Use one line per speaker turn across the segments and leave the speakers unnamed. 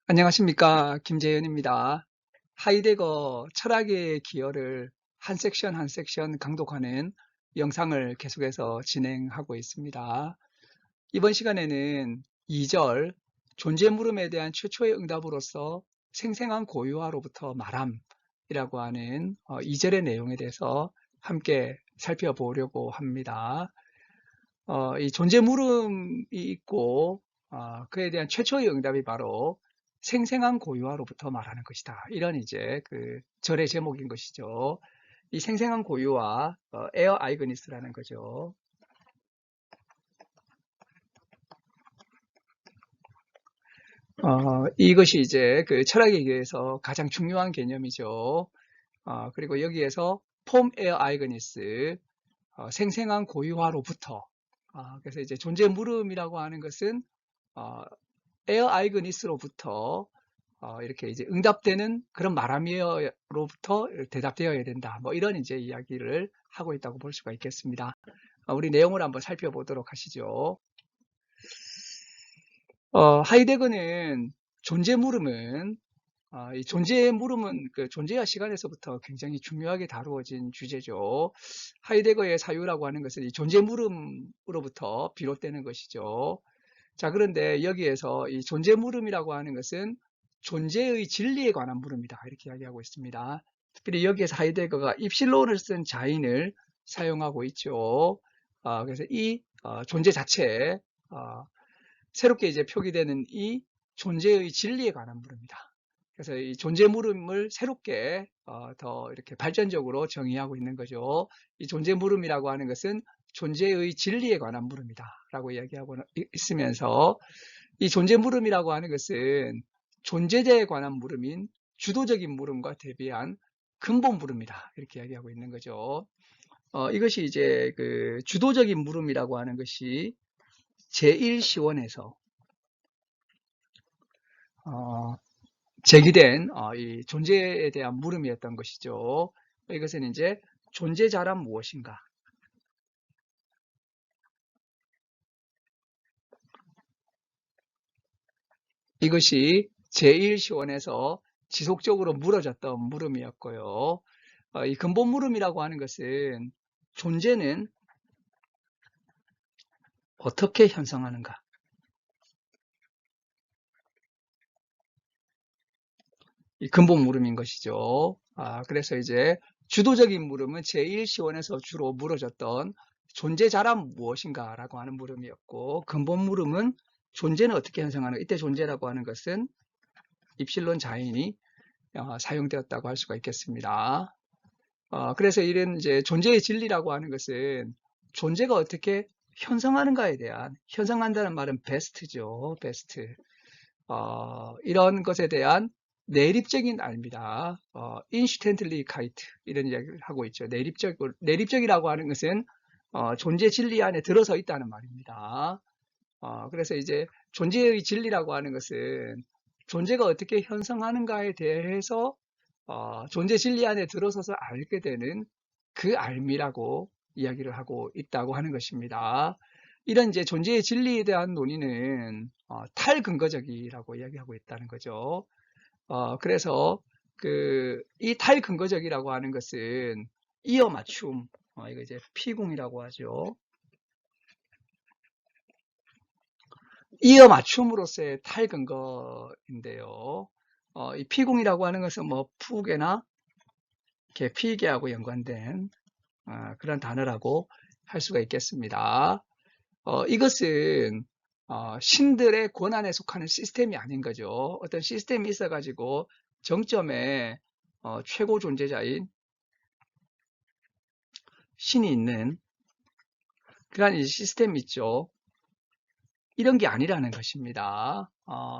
안녕하십니까. 김재현입니다. 하이데거 철학의 기여를 한 섹션 한 섹션 강독하는 영상을 계속해서 진행하고 있습니다. 이번 시간에는 2절 존재 물음에 대한 최초의 응답으로서 생생한 고유화로부터 말함이라고 하는 2절의 내용에 대해서 함께 살펴보려고 합니다. 이 존재 물음이 있고 그에 대한 최초의 응답이 바로 생생한 고유화로부터 말하는 것이다. 이런 이제 그 절의 제목인 것이죠. 이 생생한 고유화, 에어 아이그니스라는 거죠. 이것이 이제 그 철학에 의해서 가장 중요한 개념이죠. 그리고 여기에서 폼 에어 아이그니스, 생생한 고유화로부터. 그래서 이제 존재 물음이라고 하는 것은 에어 아이그니스로부터 이렇게 이제 응답되는 그런 말하미어로부터 대답되어야 된다. 뭐 이런 이제 이야기를 하고 있다고 볼 수가 있겠습니다. 우리 내용을 한번 살펴보도록 하시죠. 하이데거는 존재 물음은 이 존재의 물음은 그 존재와 시간에서부터 굉장히 중요하게 다루어진 주제죠. 하이데거의 사유라고 하는 것은 이 존재 물음으로부터 비롯되는 것이죠. 자, 그런데 여기에서 이 존재 물음이라고 하는 것은 존재의 진리에 관한 물음이다. 이렇게 이야기하고 있습니다. 특별히 여기에서 하이데거가 입실론을 쓴 자인을 사용하고 있죠. 그래서 이 존재 자체에 새롭게 이제 표기되는 이 존재의 진리에 관한 물음이다. 그래서 이 존재 물음을 새롭게 더 이렇게 발전적으로 정의하고 있는 거죠. 이 존재 물음이라고 하는 것은 존재의 진리에 관한 물음이다 라고 이야기하고 있으면서 이 존재 물음이라고 하는 것은 존재자에 관한 물음인 주도적인 물음과 대비한 근본 물음이다 이렇게 이야기하고 있는 거죠. 이것이 이제 그 주도적인 물음이라고 하는 것이 제1시원에서 제기된 이 존재에 대한 물음이었던 것이죠. 이것은 이제 존재자란 무엇인가? 이것이 제1시원에서 지속적으로 물어졌던 물음이었고요. 이 근본 물음이라고 하는 것은 존재는 어떻게 형성하는가? 이 근본 물음인 것이죠. 그래서 이제 주도적인 물음은 제1시원에서 주로 물어졌던 존재자란 무엇인가 라고 하는 물음이었고, 근본 물음은 존재는 어떻게 형성하는가? 이때 존재라고 하는 것은 입실론 자인이 사용되었다고 할 수가 있겠습니다. 그래서 이런 이제 존재의 진리라고 하는 것은 존재가 어떻게 형성하는가에 대한, 형성한다는 말은 베스트죠. 베스트. 이런 것에 대한 내립적인 알입니다. 인슈텐틀리카이트 이런 이야기를 하고 있죠. 내립적이라고 하는 것은 존재 진리 안에 들어서 있다는 말입니다. 그래서 이제 존재의 진리라고 하는 것은 존재가 어떻게 형성하는가에 대해서 존재 진리 안에 들어서서 알게 되는 그 알미라고 이야기를 하고 있다고 하는 것입니다. 이런 이제 존재의 진리에 대한 논의는 탈근거적이라고 이야기하고 있다는 거죠. 그래서 이 탈근거적이라고 하는 것은 이어 맞춤, 이거 이제 피궁이라고 하죠. 이어 맞춤으로서의 탈근거인데요. 이 피궁이라고 하는 것은 뭐 푸계나 피계하고 연관된 그런 단어라고 할 수가 있겠습니다. 이것은 신들의 권한에 속하는 시스템이 아닌 거죠. 어떤 시스템이 있어가지고 정점에 최고 존재자인 신이 있는 그런 시스템이 있죠. 이런 게 아니라는 것입니다.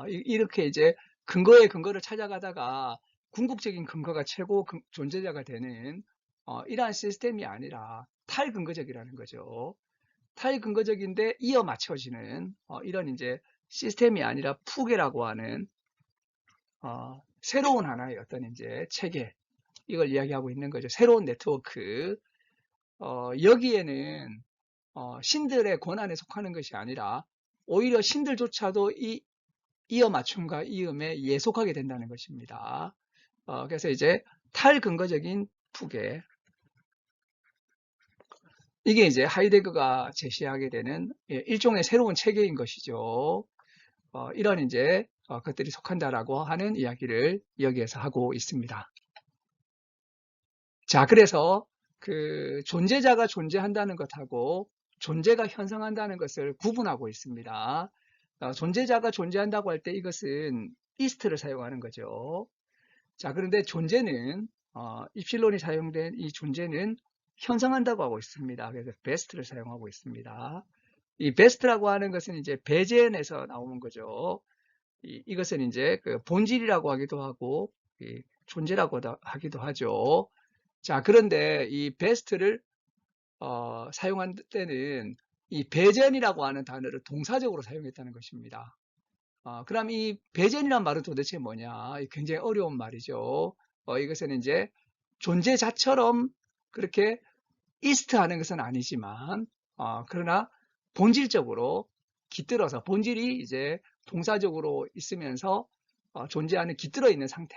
이렇게 이제 근거의 근거를 찾아가다가 궁극적인 근거가 최고 존재자가 되는 이러한 시스템이 아니라 탈근거적이라는 거죠. 탈근거적인데 이어 맞춰지는 이런 이제 시스템이 아니라 푸계라고 하는 새로운 하나의 어떤 이제 체계 이걸 이야기하고 있는 거죠. 새로운 네트워크. 여기에는 신들의 권한에 속하는 것이 아니라 오히려 신들조차도 이 이어 맞춤과 이음에 예속하게 된다는 것입니다. 그래서 이제 탈근거적인 부계, 이게 이제 하이데거가 제시하게 되는 일종의 새로운 체계인 것이죠. 이런 이제 것들이 속한다라고 하는 이야기를 여기에서 하고 있습니다. 자, 그래서 그 존재자가 존재한다는 것하고 존재가 현성한다는 것을 구분하고 있습니다. 존재자가 존재한다고 할 때 이것은 이스트를 사용하는 거죠. 자, 그런데 존재는 입실론이 사용된 이 존재는 현성한다고 하고 있습니다. 그래서 베스트를 사용하고 있습니다. 이 베스트라고 하는 것은 이제 배제에서 나오는 거죠. 이것은 이제 그 본질이라고 하기도 하고 존재라고 하기도 하죠. 자, 그런데 이 베스트를 사용한 때는 이 배전이라고 하는 단어를 동사적으로 사용했다는 것입니다. 그럼 이 배전이란 말은 도대체 뭐냐? 굉장히 어려운 말이죠. 이것은 이제 존재자처럼 그렇게 이스트하는 것은 아니지만, 그러나 본질적으로 깃들어서 본질이 이제 동사적으로 있으면서 존재하는 깃들어 있는 상태.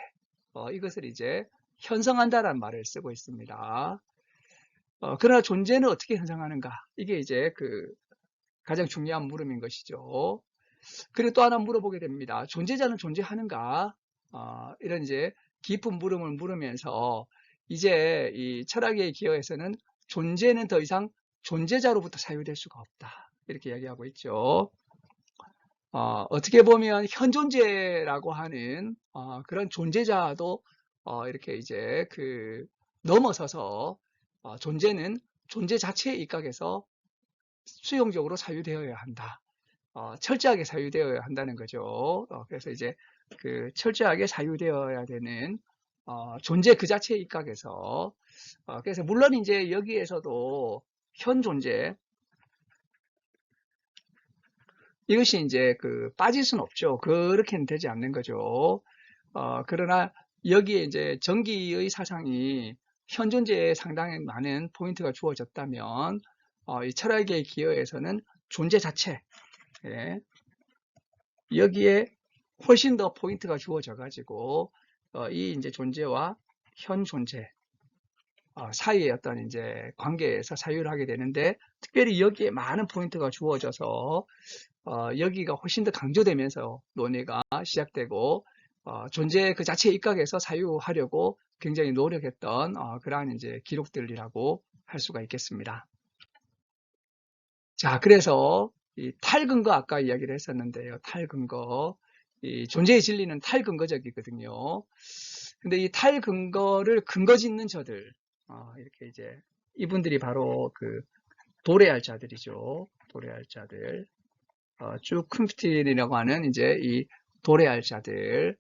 이것을 이제 현성한다라는 말을 쓰고 있습니다. 그러나 존재는 어떻게 현성하는가? 이게 이제 그 가장 중요한 물음인 것이죠. 그리고 또 하나 물어보게 됩니다. 존재자는 존재하는가? 이런 이제 깊은 물음을 물으면서 이제 이 철학의 기어에서는 존재는 더 이상 존재자로부터 사유될 수가 없다. 이렇게 이야기하고 있죠. 어떻게 보면 현존재라고 하는 그런 존재자도 이렇게 이제 그 넘어서서 존재는 존재 자체의 입각에서 수용적으로 사유되어야 한다. 철저하게 사유되어야 한다는 거죠. 그래서 이제 그 철저하게 사유되어야 되는 존재 그 자체의 입각에서 그래서 물론 이제 여기에서도 현 존재 이것이 이제 그 빠질 수는 없죠. 그렇게는 되지 않는 거죠. 그러나 여기에 이제 정기의 사상이 현 존재에 상당히 많은 포인트가 주어졌다면 이 철학의 기여에서는 존재 자체 예, 여기에 훨씬 더 포인트가 주어져 가지고 이 이제 존재와 현 존재 사이의 어떤 이제 관계에서 사유를 하게 되는데 특별히 여기에 많은 포인트가 주어져서 여기가 훨씬 더 강조되면서 논의가 시작되고 존재 그 자체의 입각에서 사유하려고 굉장히 노력했던 그러한 이제 기록들이라고 할 수가 있겠습니다. 자, 그래서 이 탈근거 아까 이야기를 했었는데요. 탈근거. 이 존재의 진리는 탈근거적이거든요. 근데 이 탈근거를 근거 짓는 저들, 이렇게 이제 이분들이 바로 그 도래할 자들이죠. 도래할 자들. 쭉 큼피틸이라고 하는 이제 이 도래할 자들.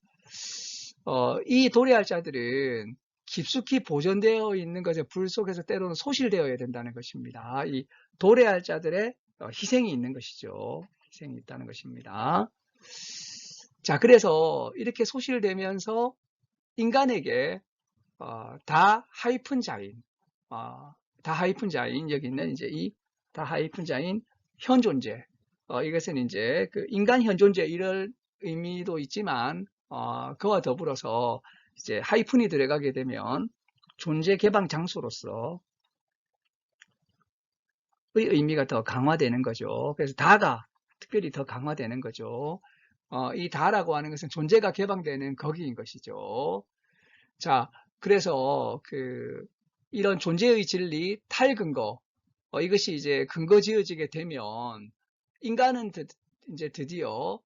이 도래할 자들은 깊숙이 보존되어 있는 것에 불 속에서 때로는 소실되어야 된다는 것입니다. 이 도래할 자들의 희생이 있는 것이죠. 희생이 있다는 것입니다. 자, 그래서 이렇게 소실되면서 인간에게 다 하이픈 자인, 다 하이픈 자인 여기 있는 이제 이 다 하이픈 자인 현 존재. 이것은 이제 그 인간 현 존재 이럴 의미도 있지만 그와 더불어서 이제 하이픈이 들어가게 되면 존재 개방 장소로서 의 의미가 더 강화되는 거죠. 그래서 다가 특별히 더 강화되는 거죠. 이 다라고 하는 것은 존재가 개방되는 거기인 것이죠. 자, 그래서 그 이런 존재의 진리 탈근거 이것이 이제 근거 지어지게 되면 인간은 이제 드디어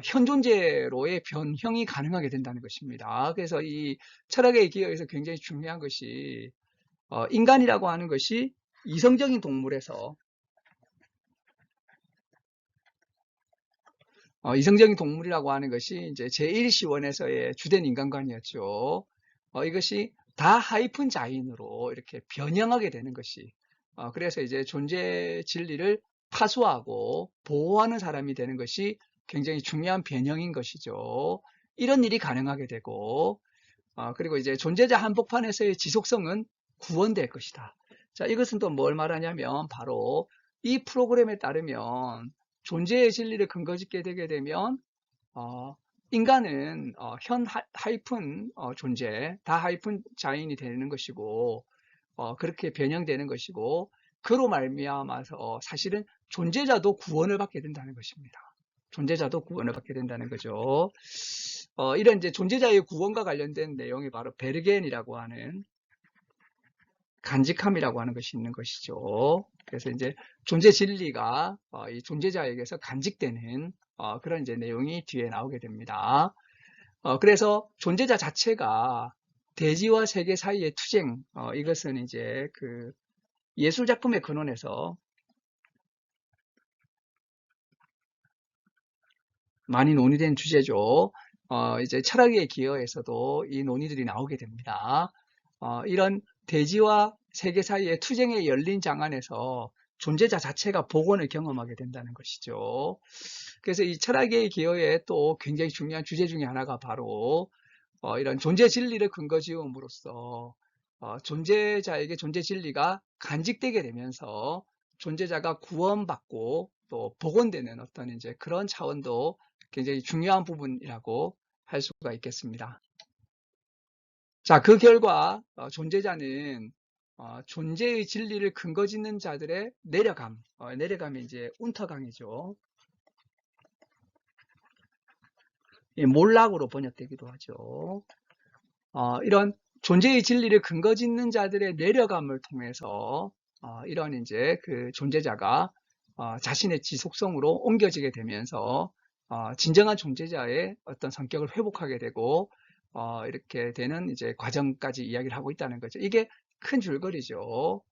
현존재로의 변형이 가능하게 된다는 것입니다. 그래서 이 철학의 기여에서 굉장히 중요한 것이 인간이라고 하는 것이 이성적인 동물에서 이성적인 동물이라고 하는 것이 이제 제1시원에서의 주된 인간관이었죠. 이것이 다 하이픈 자인으로 이렇게 변형하게 되는 것이 그래서 이제 존재 진리를 파수하고 보호하는 사람이 되는 것이 굉장히 중요한 변형인 것이죠. 이런 일이 가능하게 되고 그리고 이제 존재자 한복판에서의 지속성은 구원될 것이다. 자, 이것은 또 뭘 말하냐면 바로 이 프로그램에 따르면 존재의 진리를 근거짓게 되게 되면 인간은 현 하이픈 존재, 다 하이픈 자인이 되는 것이고 그렇게 변형되는 것이고 그로 말미암아서 사실은 존재자도 구원을 받게 된다는 것입니다. 존재자도 구원을 받게 된다는 거죠. 이런 이제 존재자의 구원과 관련된 내용이 바로 베르겐이라고 하는 간직함이라고 하는 것이 있는 것이죠. 그래서 이제 존재 진리가 이 존재자에게서 간직되는 그런 이제 내용이 뒤에 나오게 됩니다. 그래서 존재자 자체가 대지와 세계 사이의 투쟁, 이것은 이제 그 예술 작품의 근원에서 많이 논의된 주제죠. 이제 철학의 기여에서도 이 논의들이 나오게 됩니다. 이런 대지와 세계 사이의 투쟁에 열린 장안에서 존재자 자체가 복원을 경험하게 된다는 것이죠. 그래서 이 철학의 기여에 또 굉장히 중요한 주제 중에 하나가 바로 이런 존재 진리를 근거 지음으로써 존재자에게 존재 진리가 간직되게 되면서 존재자가 구원받고 또 복원되는 어떤 이제 그런 차원도 굉장히 중요한 부분이라고 할 수가 있겠습니다. 자, 그 결과 존재자는 존재의 진리를 근거 짓는 자들의 내려감이 이제 운터강이죠. 몰락으로 번역되기도 하죠. 이런 존재의 진리를 근거 짓는 자들의 내려감을 통해서 이런 이제 그 존재자가 자신의 지속성으로 옮겨지게 되면서 진정한 존재자의 어떤 성격을 회복하게 되고 이렇게 되는 이제 과정까지 이야기를 하고 있다는 거죠. 이게 큰 줄거리죠.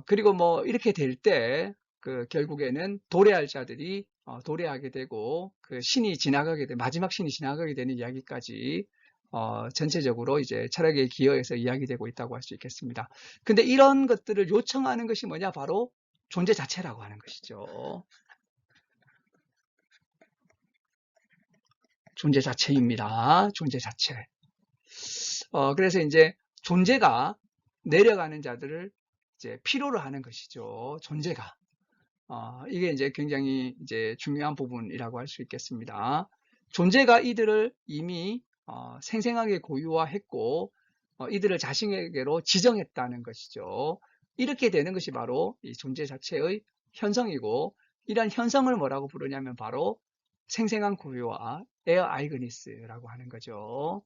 그리고 뭐 이렇게 될 때 그 결국에는 도래할 자들이 도래하게 되고 그 신이 지나가게 되 마지막 신이 지나가게 되는 이야기까지 전체적으로 이제 철학의 기여에서 이야기되고 있다고 할 수 있겠습니다. 근데 이런 것들을 요청하는 것이 뭐냐? 바로 존재 자체라고 하는 것이죠. 존재 자체입니다. 존재 자체. 그래서 이제 존재가 내려가는 자들을 이제 필요로 하는 것이죠. 존재가. 이게 이제 굉장히 이제 중요한 부분이라고 할 수 있겠습니다. 존재가 이들을 이미 생생하게 고유화했고 이들을 자신에게로 지정했다는 것이죠. 이렇게 되는 것이 바로 이 존재 자체의 현성이고 이러한 현성을 뭐라고 부르냐면 바로 생생한 고유화, 에어 아이그니스라고 하는 거죠.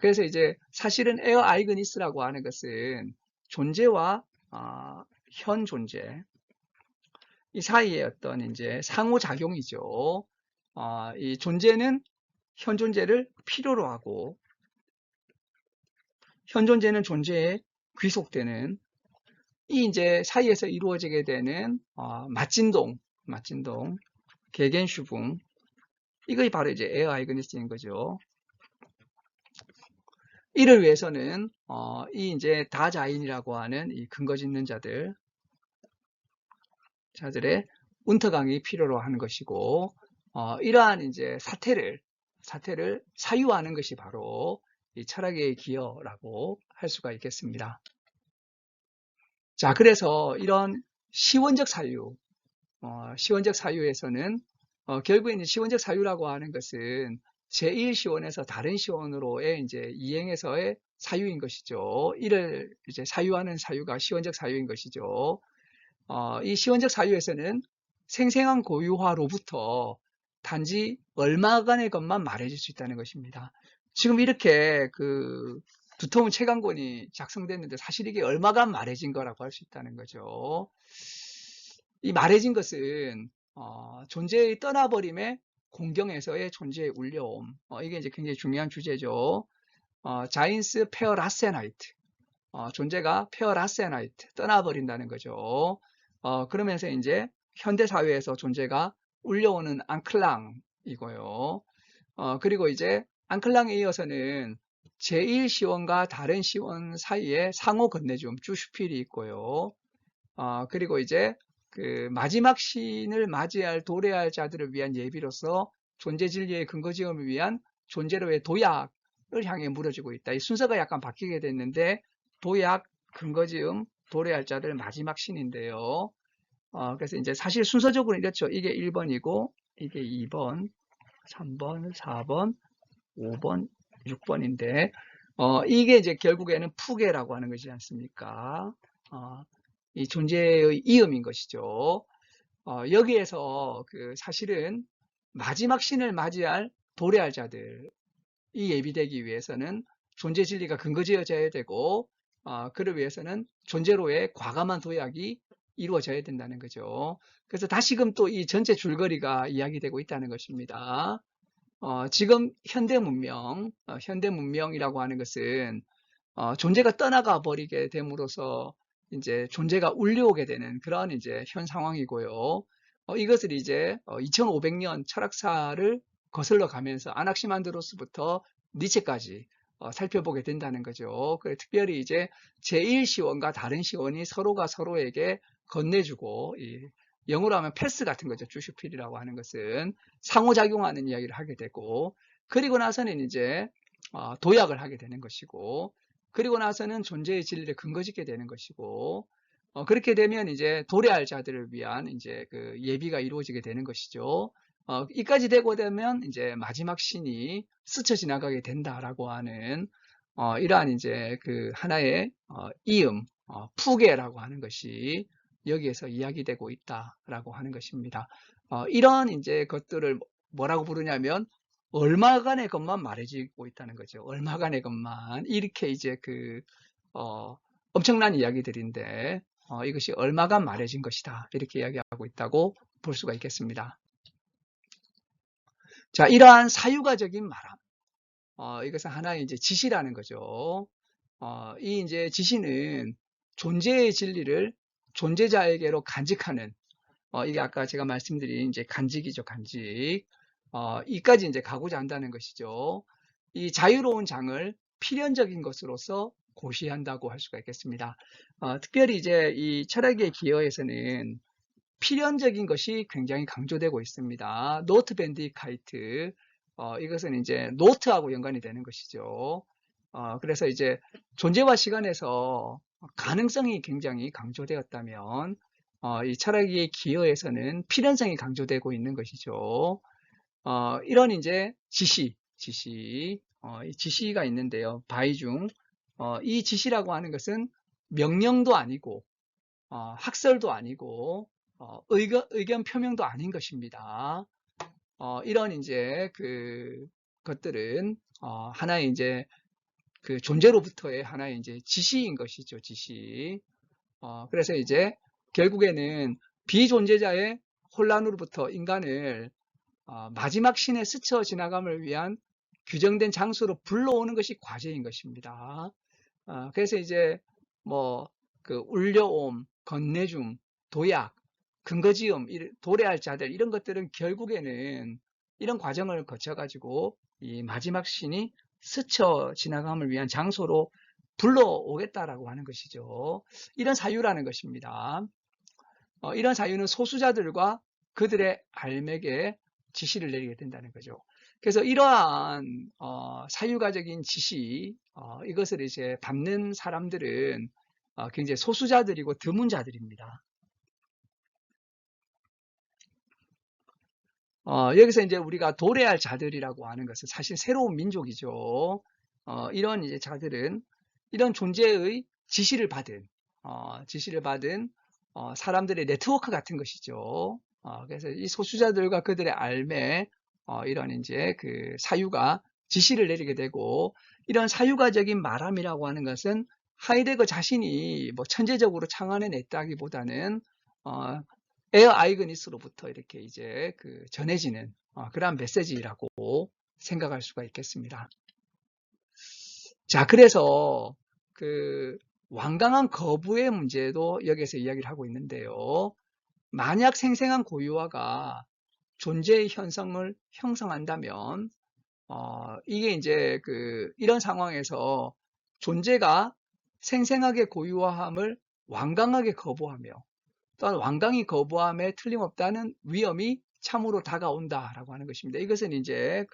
그래서 이제 사실은 에어 아이그니스라고 하는 것은 존재와 현 존재, 이 사이의 어떤 이제 상호작용이죠. 이 존재는 현 존재를 필요로 하고, 현 존재는 존재에 귀속되는 이 이제 사이에서 이루어지게 되는 맞진동, 개겐슈붕, 이것이 바로 이제 에어 아이그니스인 거죠. 이를 위해서는 이 이제 다자인이라고 하는 이 근거 짓는 자들의 운터강이 필요로 하는 것이고 이러한 이제 사태를 사유하는 것이 바로 이 철학의 기여라고 할 수가 있겠습니다. 자, 그래서 이런 시원적 사유, 시원적 사유에서는 결국에 시원적 사유라고 하는 것은 제1시원에서 다른 시원으로의 이제 이행에서의 사유인 것이죠. 이를 이제 사유하는 사유가 시원적 사유인 것이죠. 이 시원적 사유에서는 생생한 고유화로부터 단지 얼마간의 것만 말해줄 수 있다는 것입니다. 지금 이렇게 그 두터운 책 한 권이 작성됐는데 사실 이게 얼마간 말해진 거라고 할 수 있다는 거죠. 이 말해진 것은 존재의 떠나버림의 공경에서의 존재의 울려옴, 이게 이제 굉장히 중요한 주제죠. 자인스 페어라세나이트, 존재가 페어라세나이트, 떠나버린다는 거죠. 그러면서 이제 현대 사회에서 존재가 울려오는 앙클랑이고요. 그리고 이제 앙클랑에 이어서는 제1시원과 다른 시원 사이에 상호 건네줌, 쭈슈필이 있고요. 그리고 이제 그 마지막 신을 맞이할 도래할 자들을 위한 예비로서 존재 진리의 근거지음을 위한 존재로의 도약을 향해 물어지고 있다. 이 순서가 약간 바뀌게 됐는데 도약, 근거지음, 도래할 자들 마지막 신인데요. 그래서 이제 사실 순서적으로 이렇죠. 이게 1번이고 이게 2번. 3번, 4번, 5번, 6번인데, 이게 이제 결국에는 푸계라고 하는 것이지 않습니까? 이 존재의 이음인 것이죠. 여기에서 사실은 마지막 신을 맞이할 도래할 자들이 예비되기 위해서는 존재 진리가 근거지어져야 되고, 그를 위해서는 존재로의 과감한 도약이 이루어져야 된다는 거죠. 그래서 다시금 또 이 전체 줄거리가 이야기되고 있다는 것입니다. 지금 현대 문명이라고 하는 것은 존재가 떠나가 버리게 됨으로써 이제 존재가 울려오게 되는 그런 이제 현 상황이고요. 이것을 이제 2500년 철학사를 거슬러 가면서 아낙시만드로스부터 니체까지 살펴보게 된다는 거죠. 특별히 이제 제1시원과 다른 시원이 서로가 서로에게 건네주고, 영어로 하면 패스 같은 거죠. 주슈필이라고 하는 것은 상호작용하는 이야기를 하게 되고, 그리고 나서는 이제 도약을 하게 되는 것이고, 그리고 나서는 존재의 진리를 근거짓게 되는 것이고, 그렇게 되면 이제 도래할 자들을 위한 이제 그 예비가 이루어지게 되는 것이죠. 이까지 되고 되면 이제 마지막 신이 스쳐 지나가게 된다라고 하는 이러한 이제 그 하나의 이음, 푸계라고 하는 것이 여기에서 이야기되고 있다라고 하는 것입니다. 이런 이제 것들을 뭐라고 부르냐면 얼마간의 것만 말해지고 있다는 거죠. 얼마간의 것만 이렇게 이제 엄청난 이야기들인데 이것이 얼마간 말해진 것이다 이렇게 이야기하고 있다고 볼 수가 있겠습니다. 자, 이러한 사유가적인 말함, 이것은 하나의 이제 지시라는 거죠. 이 이제 지시는 존재의 진리를 존재자에게로 간직하는, 이게 아까 제가 말씀드린 이제 간직이죠, 간직. 이까지 이제 가고자 한다는 것이죠. 이 자유로운 장을 필연적인 것으로서 고시한다고 할 수가 있겠습니다. 특별히 이제 이 철학의 기여에서는 필연적인 것이 굉장히 강조되고 있습니다. 노트 밴디카이트, 이것은 이제 노트하고 연관이 되는 것이죠. 그래서 이제 존재와 시간에서 가능성이 굉장히 강조되었다면, 이 철학의 기여에서는 필연성이 강조되고 있는 것이죠. 이런 이제 이 지시가 있는데요. 바이중, 이 지시라고 하는 것은 명령도 아니고, 학설도 아니고, 의견 표명도 아닌 것입니다. 이런 이제 것들은 하나의 이제 그 존재로부터의 하나의 이제 지시인 것이죠, 지시. 그래서 이제 결국에는 비존재자의 혼란으로부터 인간을 마지막 신에 스쳐 지나감을 위한 규정된 장소로 불러오는 것이 과제인 것입니다. 그래서 이제 뭐 울려옴, 건네줌, 도약, 근거지음, 도래할 자들 이런 것들은 결국에는 이런 과정을 거쳐가지고 이 마지막 신이 스쳐 지나감을 위한 장소로 불러오겠다라고 하는 것이죠. 이런 사유라는 것입니다. 이런 사유는 소수자들과 그들의 알맥에 지시를 내리게 된다는 거죠. 그래서 이러한 사유가적인 지시, 이것을 이제 받는 사람들은 굉장히 소수자들이고 드문 자들입니다. 여기서 이제 우리가 도래할 자들이라고 하는 것은 사실 새로운 민족이죠. 이런 이제 자들은 이런 존재의 지시를 받은 사람들의 네트워크 같은 것이죠. 그래서 이 소수자들과 그들의 알매, 이런 이제 사유가 지시를 내리게 되고, 이런 사유가적인 말함이라고 하는 것은 하이데거 자신이 뭐 천재적으로 창안해냈다기보다는 에어 아이그니스로부터 이렇게 이제 전해지는 그러한 메시지라고 생각할 수가 있겠습니다. 자, 그래서 완강한 거부의 문제도 여기에서 이야기를 하고 있는데요. 만약 생생한 고유화가 존재의 현상을 형성한다면, 이게 이제 이런 상황에서 존재가 생생하게 고유화함을 완강하게 거부하며, 또한 완강히 거부함에 틀림없다는 위험이 참으로 다가온다라고 하는 것입니다. 이것은 이제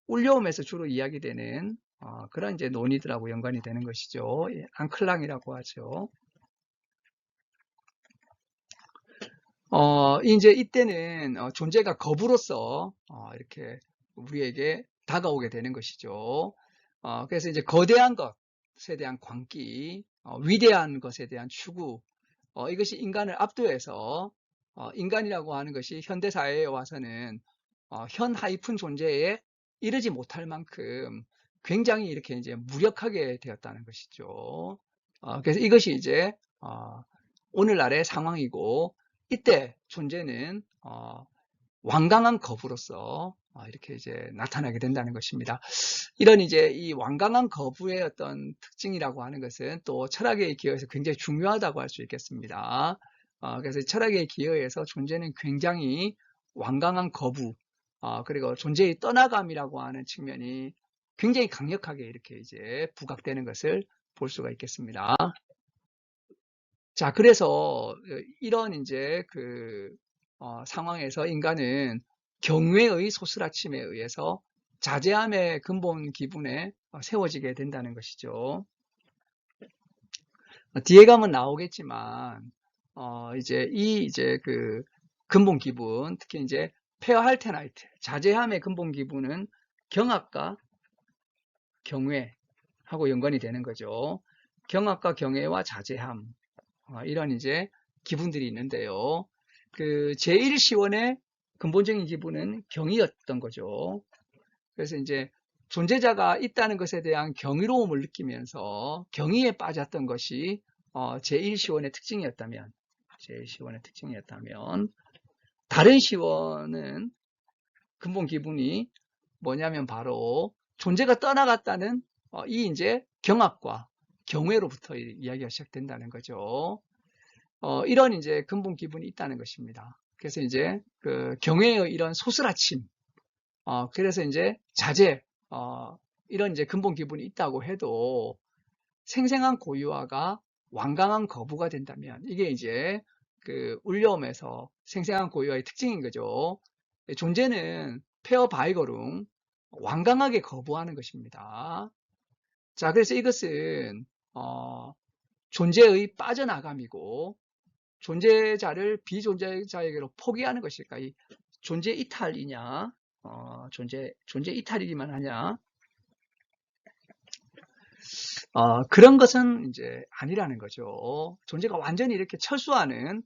울려옴에서 주로 이야기되는 그런 이제 논의들하고 연관이 되는 것이죠. 앙클랑이라고 하죠. 이제 이때는 존재가 거부로서 이렇게 우리에게 다가오게 되는 것이죠. 그래서 이제 거대한 것에 대한 광기, 위대한 것에 대한 추구, 이것이 인간을 압도해서 인간이라고 하는 것이 현대 사회에 와서는 현 하이픈 존재에 이르지 못할 만큼 굉장히 이렇게 이제 무력하게 되었다는 것이죠. 그래서 이것이 이제 오늘날의 상황이고, 이때 존재는 완강한 거부로서 이렇게 이제 나타나게 된다는 것입니다. 이런 이제 이 완강한 거부의 어떤 특징이라고 하는 것은 또 철학의 기여에서 굉장히 중요하다고 할 수 있겠습니다. 그래서 철학의 기여에서 존재는 굉장히 완강한 거부, 그리고 존재의 떠나감이라고 하는 측면이 굉장히 강력하게 이렇게 이제 부각되는 것을 볼 수가 있겠습니다. 자, 그래서 이런 이제 그 상황에서 인간은 경외의 소스라침에 의해서 자제함의 근본 기분에 세워지게 된다는 것이죠. 뒤에 가면 나오겠지만, 이제 그 근본 기분, 특히 이제 페어할테나이트, 자제함의 근본 기분은 경악과 경외하고 연관이 되는 거죠. 경악과 경외와 자제함, 이런 이제 기분들이 있는데요. 그 제1시원의 근본적인 기분은 경이였던 거죠. 그래서 이제 존재자가 있다는 것에 대한 경이로움을 느끼면서 경이에 빠졌던 것이 제1시원의 특징이었다면, 제1시원의 특징이었다면, 다른 시원은 근본 기분이 뭐냐면 바로 존재가 떠나갔다는 이 이제 경악과 경외로부터 이야기가 시작된다는 거죠. 이런 이제 근본 기분이 있다는 것입니다. 그래서 이제 그 경외의 이런 소스라침, 그래서 이제 자제, 이런 이제 근본 기분이 있다고 해도 생생한 고유화가 완강한 거부가 된다면 이게 이제 그 울려움에서 생생한 고유화의 특징인 거죠. 존재는 페어 바이거룸, 완강하게 거부하는 것입니다. 자, 그래서 이것은 존재의 빠져나감이고 존재자를 비존재자에게로 포기하는 것일까? 이 존재 이탈이냐? 존재 이탈이기만 하냐? 그런 것은 이제 아니라는 거죠. 존재가 완전히 이렇게 철수하는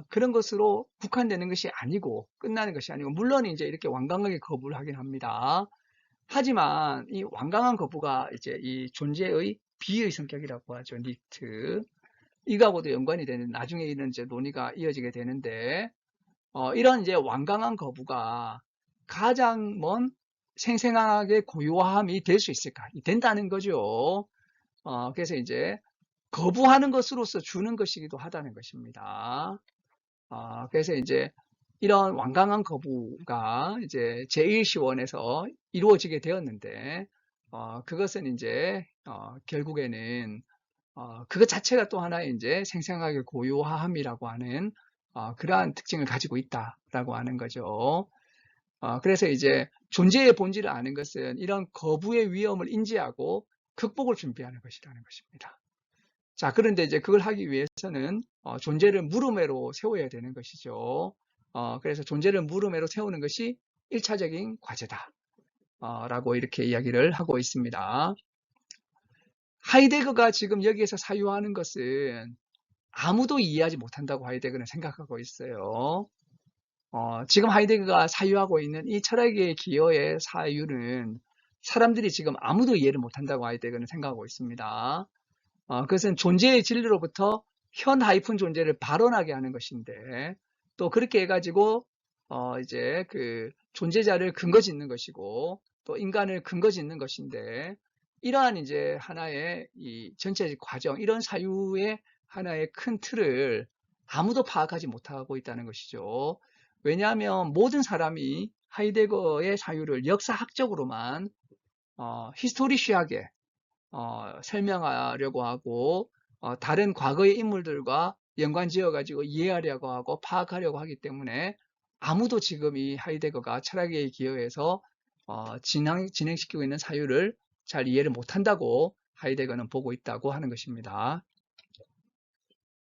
그런 것으로 국한되는 것이 아니고 끝나는 것이 아니고 물론 이제 이렇게 완강하게 거부를 하긴 합니다. 하지만 이 완강한 거부가 이제 이 존재의 비의 성격이라고 하죠. 니트. 이거하고도 연관이 되는 나중에 이런 이제 논의가 이어지게 되는데 이런 이제 완강한 거부가 가장 먼 생생하게 고유함이 될 수 있을까? 된다는 거죠. 그래서 이제 거부하는 것으로서 주는 것이기도 하다는 것입니다. 그래서 이제 이런 완강한 거부가 이제 제1시원에서 이루어지게 되었는데, 그것은 이제, 결국에는, 그것 자체가 또 하나의 이제 생생하게 고유함이라고 하는, 그러한 특징을 가지고 있다라고 하는 거죠. 그래서 이제 존재의 본질을 아는 것은 이런 거부의 위험을 인지하고 극복을 준비하는 것이라는 것입니다. 자, 그런데 이제 그걸 하기 위해서는 존재를 물음에로 세워야 되는 것이죠. 그래서 존재를 물음에로 세우는 것이 1차적인 과제다. 라고 이렇게 이야기를 하고 있습니다. 하이데거가 지금 여기에서 사유하는 것은 아무도 이해하지 못한다고 하이데거는 생각하고 있어요. 지금 하이데거가 사유하고 있는 이 철학의 기여의 사유는 사람들이 지금 아무도 이해를 못한다고 하이데거는 생각하고 있습니다. 그것은 존재의 진리로부터 현 하이픈 존재를 발언하게 하는 것인데 또 그렇게 해가지고 이제 그 존재자를 근거 짓는 것이고 또 인간을 근거 짓는 것인데 이러한 이제 하나의 이 전체적 과정 이런 사유의 하나의 큰 틀을 아무도 파악하지 못하고 있다는 것이죠. 왜냐하면 모든 사람이 하이데거의 사유를 역사학적으로만 히스토리시하게 설명하려고 하고 다른 과거의 인물들과 연관지어 가지고 이해하려고 하고 파악하려고 하기 때문에 아무도 지금 이 하이데거가 철학에 기여해서 진행시키고 있는 사유를 잘 이해를 못한다고 하이데거는 보고 있다고 하는 것입니다.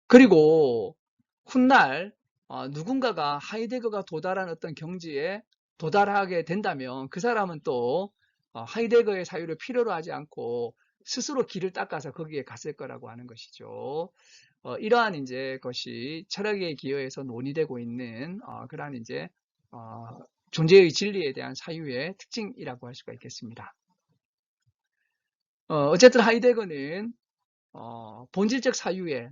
그리고 훗날 누군가가 하이데거가 도달한 어떤 경지에 도달하게 된다면 그 사람은 또 하이데거의 사유를 필요로 하지 않고 스스로 길을 닦아서 거기에 갔을 거라고 하는 것이죠. 이러한 이제 것이 철학의 기여에서 논의되고 있는 그러한 이제 존재의 진리에 대한 사유의 특징이라고 할 수가 있겠습니다. 어쨌든 하이데거는 본질적 사유의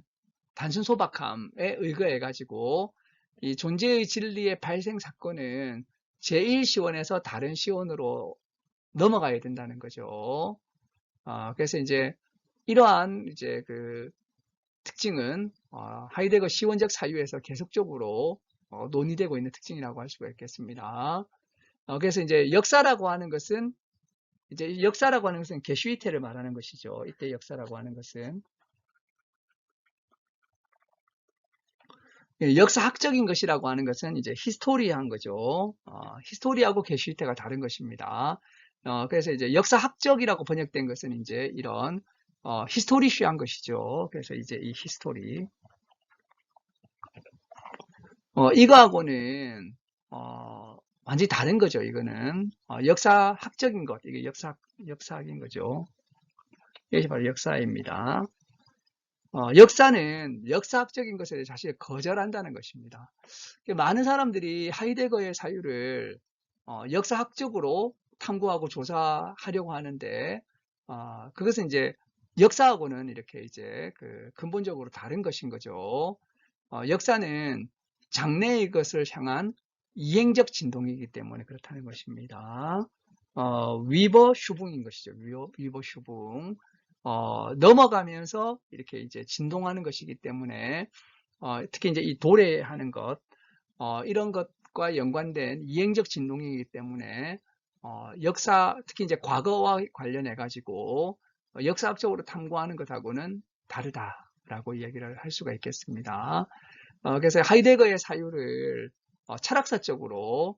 단순 소박함에 의거해 가지고 이 존재의 진리의 발생 사건은 제1시원에서 다른 시원으로 넘어가야 된다는 거죠. 그래서 이제 이러한 이제 그 특징은 하이데거 시원적 사유에서 계속적으로 논의되고 있는 특징이라고 할 수가 있겠습니다. 그래서 이제 역사라고 하는 것은 게슈이테를 말하는 것이죠. 이때 역사라고 하는 것은 역사학적인 것이라고 하는 것은 이제 히스토리한 거죠. 히스토리하고 게슈이테가 다른 것입니다. 그래서 이제 역사학적이라고 번역된 것은 이제 이런 히스토리쉬한 것이죠. 그래서 이제 이 히스토리 이거하고는 완전히 다른 거죠. 이거는 역사학적인 것, 이게 역사학인 거죠. 이것이 바로 역사입니다. 역사는 역사학적인 것에 사실 거절한다는 것입니다. 많은 사람들이 하이데거의 사유를 역사학적으로 탐구하고 조사하려고 하는데 그것은 이제 역사하고는 이렇게 이제 그 근본적으로 다른 것인 거죠. 역사는 장래의 것을 향한 이행적 진동이기 때문에 그렇다는 것입니다. 위버 슈붕인 것이죠. 위버 슈붕. 넘어가면서 이렇게 이제 진동하는 것이기 때문에 특히 이제 이 도래하는 것 이런 것과 연관된 이행적 진동이기 때문에 역사 특히 이제 과거와 관련해 가지고 역사학적으로 탐구하는 것하고는 다르다라고 이야기를 할 수가 있겠습니다. 그래서 하이데거의 사유를 철학사적으로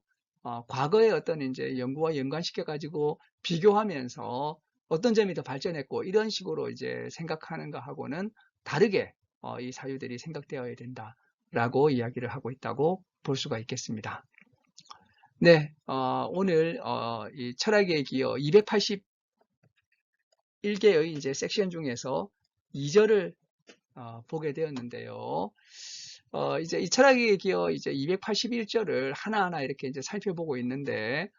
과거의 어떤 이제 연구와 연관시켜 가지고 비교하면서 어떤 점이 더 발전했고 이런 식으로 이제 생각하는 것하고는 다르게 이 사유들이 생각되어야 된다라고 이야기를 하고 있다고 볼 수가 있겠습니다. 네, 오늘 이 철학의 기여 281개의 이제 섹션 중에서 2절을 보게 되었는데요. 이제 이 철학의 기여 이제 281절을 하나하나 이렇게 이제 살펴보고 있는데,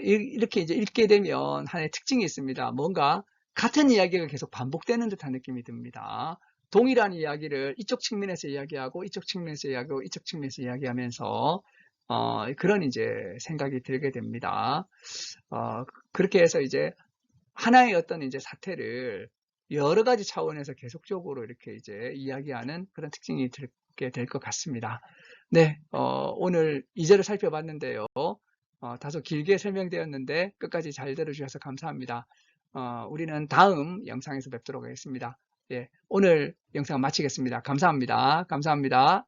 이렇게 이제 읽게 되면 하나의 특징이 있습니다. 뭔가 같은 이야기가 계속 반복되는 듯한 느낌이 듭니다. 동일한 이야기를 이쪽 측면에서 이야기하고, 이쪽 측면에서 이야기하고, 이쪽 측면에서 이야기하면서, 그런 이제 생각이 들게 됩니다. 그렇게 해서 이제 하나의 어떤 이제 사태를 여러 가지 차원에서 계속적으로 이렇게 이제 이야기하는 그런 특징이 들게 될 것 같습니다. 네, 오늘 2절을 살펴봤는데요. 다소 길게 설명되었는데 끝까지 잘 들어주셔서 감사합니다. 우리는 다음 영상에서 뵙도록 하겠습니다. 예, 오늘 영상 마치겠습니다. 감사합니다. 감사합니다.